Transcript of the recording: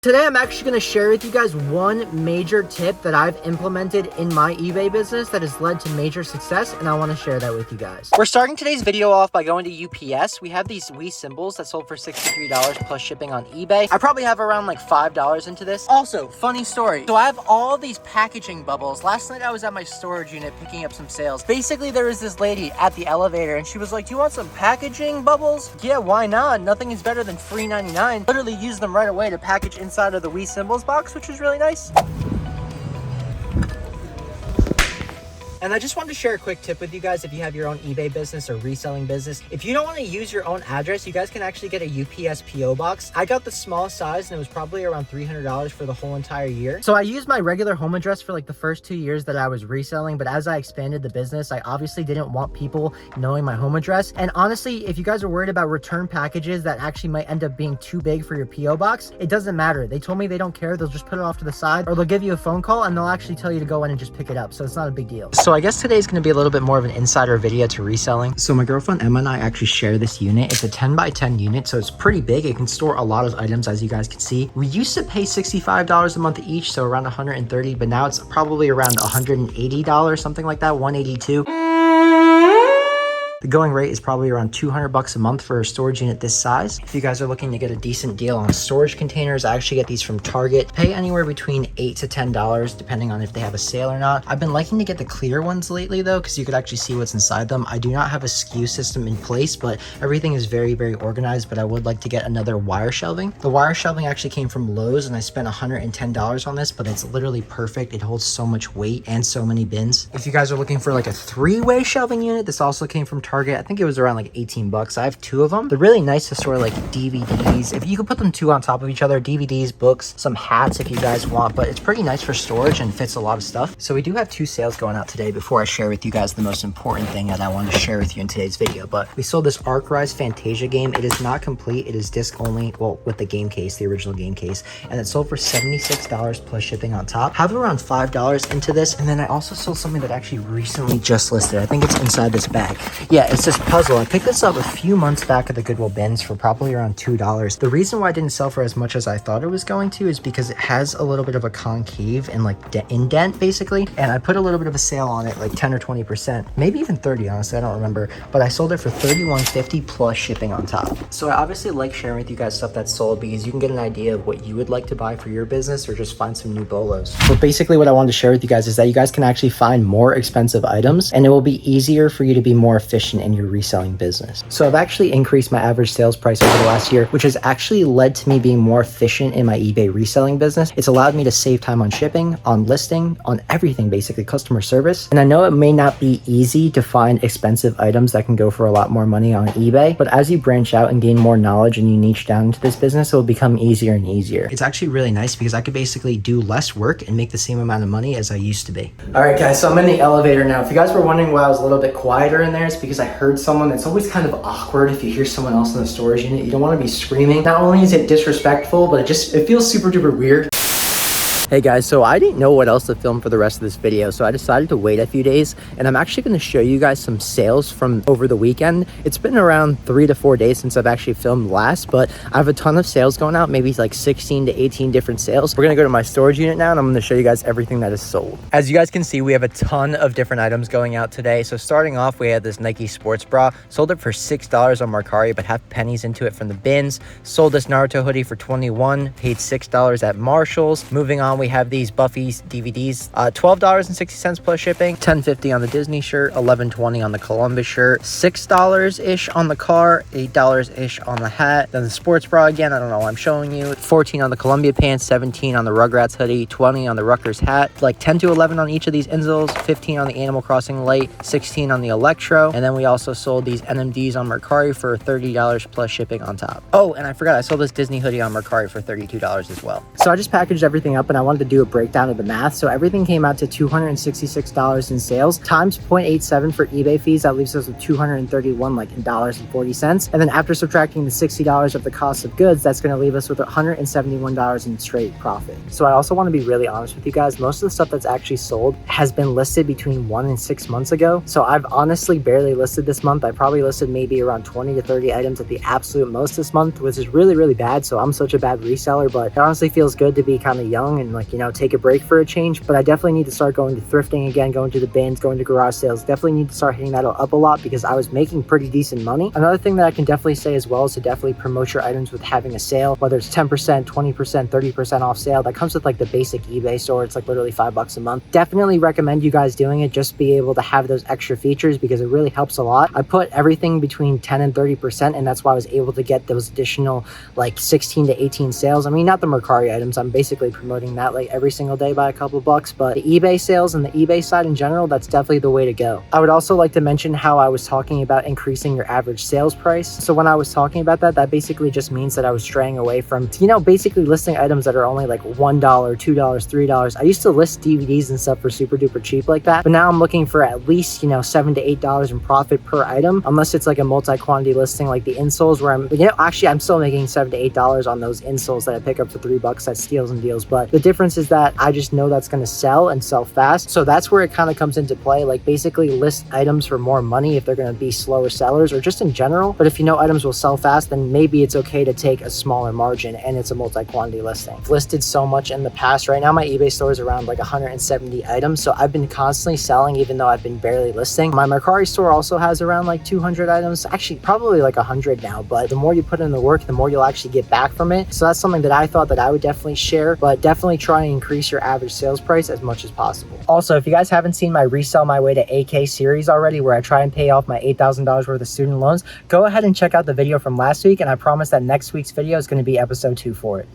Today, I'm actually going to share with you guys one major tip that I've implemented in my eBay business that has led to major success, and I want to share that with you guys. We're starting today's video off by going to UPS. We have these Wii symbols that sold for $63 plus shipping on eBay. I probably have around like $5 into this. Also, funny story. So I have all these packaging bubbles. Last night, I was at my storage unit picking up some sales. Basically, there was this lady at the elevator, and she was like, "Do you want some packaging bubbles?" Yeah, why not? Nothing is better than free 99. Literally use them right away to package inside of the Wii Symbols box, which is really nice. And I just wanted to share a quick tip with you guys if you have your own eBay business or reselling business. If you don't want to use your own address, you guys can actually get a UPS PO box. I got the small size and it was probably around $300 for the whole entire year. So I used my regular home address for like the first 2 years that I was reselling, but as I expanded the business, I obviously didn't want people knowing my home address. And honestly, if you guys are worried about return packages that actually might end up being too big for your PO box, it doesn't matter. They told me they don't care. They'll just put it off to the side, or they'll give you a phone call and they'll actually tell you to go in and just pick it up. So it's not a big deal. So I guess today is going to be a little bit more of an insider video to reselling. So my girlfriend Emma and I actually share this unit. It's a 10 by 10 unit, so it's pretty big. It can store a lot of items, as you guys can see. We used to pay $65 a month each, so around $130, but now it's probably around $180, something like that, $182. The going rate is probably around $200 a month for a storage unit this size. If you guys are looking to get a decent deal on storage containers, I actually get these from Target. Pay anywhere between $8 to $10, depending on if they have a sale or not. I've been liking to get the clear ones lately though, because you could actually see what's inside them. I do not have a SKU system in place, but everything is very, very organized, but I would like to get another wire shelving. The wire shelving actually came from Lowe's and I spent $110 on this, but it's literally perfect. It holds so much weight and so many bins. If you guys are looking for like a 3-way shelving unit, this also came from Target. I think it was around like 18 bucks. I have 2 of them. They're really nice to store like DVDs. If you could put them 2 on top of each other, DVDs, books, some hats if you guys want, but it's pretty nice for storage and fits a lot of stuff. So we do have 2 sales going out today before I share with you guys the most important thing that I wanted to share with you in today's video. But we sold this Arc Rise Fantasia game. It is not complete. It is disc only, well, with the game case, the original game case, and it sold for $76 plus shipping on top. Have around $5 into this, and then I also sold something that actually recently just listed. I think it's inside this bag. Yeah, it's this puzzle. I picked this up a few months back at the Goodwill bins for probably around $2. The reason why I didn't sell for as much as I thought it was going to is because it has a little bit of a concave and like indent basically, and I put a little bit of a sale on it, like 10 or 20%, maybe even 30, honestly, I don't remember, but I sold it for $31.50 plus shipping on top. So I obviously like sharing with you guys stuff that's sold because you can get an idea of what you would like to buy for your business or just find some new bolos. But basically what I wanted to share with you guys is that you guys can actually find more expensive items, and it will be easier for you to be more efficient in your reselling business. So I've actually increased my average sales price over the last year, which has actually led to me being more efficient in my eBay reselling business. It's allowed me to save time on shipping, on listing, on everything, basically customer service. And I know it may not be easy to find expensive items that can go for a lot more money on eBay, but as you branch out and gain more knowledge and you niche down into this business, it will become easier and easier. It's actually really nice because I could basically do less work and make the same amount of money as I used to be. All right, guys, so I'm in the elevator now. If you guys were wondering why I was a little bit quieter in there, it's because I heard someone. It's always kind of awkward if you hear someone else in the storage unit. You don't want to be screaming. Not only is it disrespectful, but it feels super duper weird. Hey guys, so I didn't know what else to film for the rest of this video, so I decided to wait a few days, and I'm actually going to show you guys some sales from over the weekend. It's been around 3 to 4 days since I've actually filmed last, but I have a ton of sales going out, maybe like 16 to 18 different sales. We're going to go to my storage unit now, and I'm going to show you guys everything that is sold. As you guys can see, we have a ton of different items going out today. So starting off, we had this Nike sports bra, sold it for $6 on Mercari, but have pennies into it from the bins. Sold this Naruto hoodie for $21, paid $6 at Marshall's. Moving on, we have these Buffy's DVDs, $12.60 plus shipping, $10.50 on the Disney shirt, $11.20 on the Columbus shirt, $6-ish on the car, $8-ish on the hat. Then the sports bra again, I don't know what I'm showing you, $14 on the Columbia pants, $17 on the Rugrats hoodie, $20 on the Rutgers hat, like 10 to 11 on each of these insoles, $15 on the Animal Crossing light, $16 on the Electro, and then we also sold these NMDs on Mercari for $30 plus shipping on top. Oh, and I forgot, I sold this Disney hoodie on Mercari for $32 as well. So I just packaged everything up, and I wanted to do a breakdown of the math. So everything came out to $266 in sales times 0.87 for eBay fees. That leaves us with 231 like in dollars and 40 cents. And then after subtracting the $60 of the cost of goods, that's going to leave us with $171 in straight profit. So I also want to be really honest with you guys. Most of the stuff that's actually sold has been listed between 1 and 6 months ago. So I've honestly barely listed this month. I probably listed maybe around 20 to 30 items at the absolute most this month, which is really, really bad. So I'm such a bad reseller, but it honestly feels good to be kind of young and like, you know, take a break for a change. But I definitely need to start going to thrifting again, going to the bins, going to garage sales. Definitely need to start hitting that up a lot because I was making pretty decent money. Another thing that I can definitely say as well is to definitely promote your items with having a sale, whether it's 10%, 20%, 30% off sale. That comes with like the basic eBay store. It's like literally $5 a month. Definitely recommend you guys doing it, just be able to have those extra features because it really helps a lot. I put everything between 10 and 30%, and that's why I was able to get those additional like 16 to 18 sales. I mean, not the Mercari items. I'm basically promoting that like every single day by a couple bucks, but the eBay sales and the eBay side in general, that's definitely the way to go. I would also like to mention how I was talking about increasing your average sales price. So when I was talking about that, that basically just means that I was straying away from, you know, basically listing items that are only like $1, $2, $3. I used to list DVDs and stuff for super duper cheap like that, but now I'm looking for at least, you know, $7 to $8 in profit per item, unless it's like a multi-quantity listing like the insoles where I'm still making $7 to $8 on those insoles that I pick up for $3. That's steals and deals. But the difference is that I just know that's going to sell and sell fast. So that's where it kind of comes into play. Like basically list items for more money if they're going to be slower sellers or just in general. But if you know items will sell fast, then maybe it's okay to take a smaller margin and it's a multi-quantity listing. I've listed so much in the past. Right now my eBay store is around like 170 items. So I've been constantly selling even though I've been barely listing. My Mercari store also has around like 200 items, actually probably like 100 now, but the more you put in the work, the more you'll actually get back from it. So that's something that I thought that I would definitely share, but definitely try and increase your average sales price as much as possible. Also, if you guys haven't seen my Resell My Way to AK series already, where I try and pay off my $8,000 worth of student loans, go ahead and check out the video from last week, and I promise that next week's video is going to be episode 2 for it.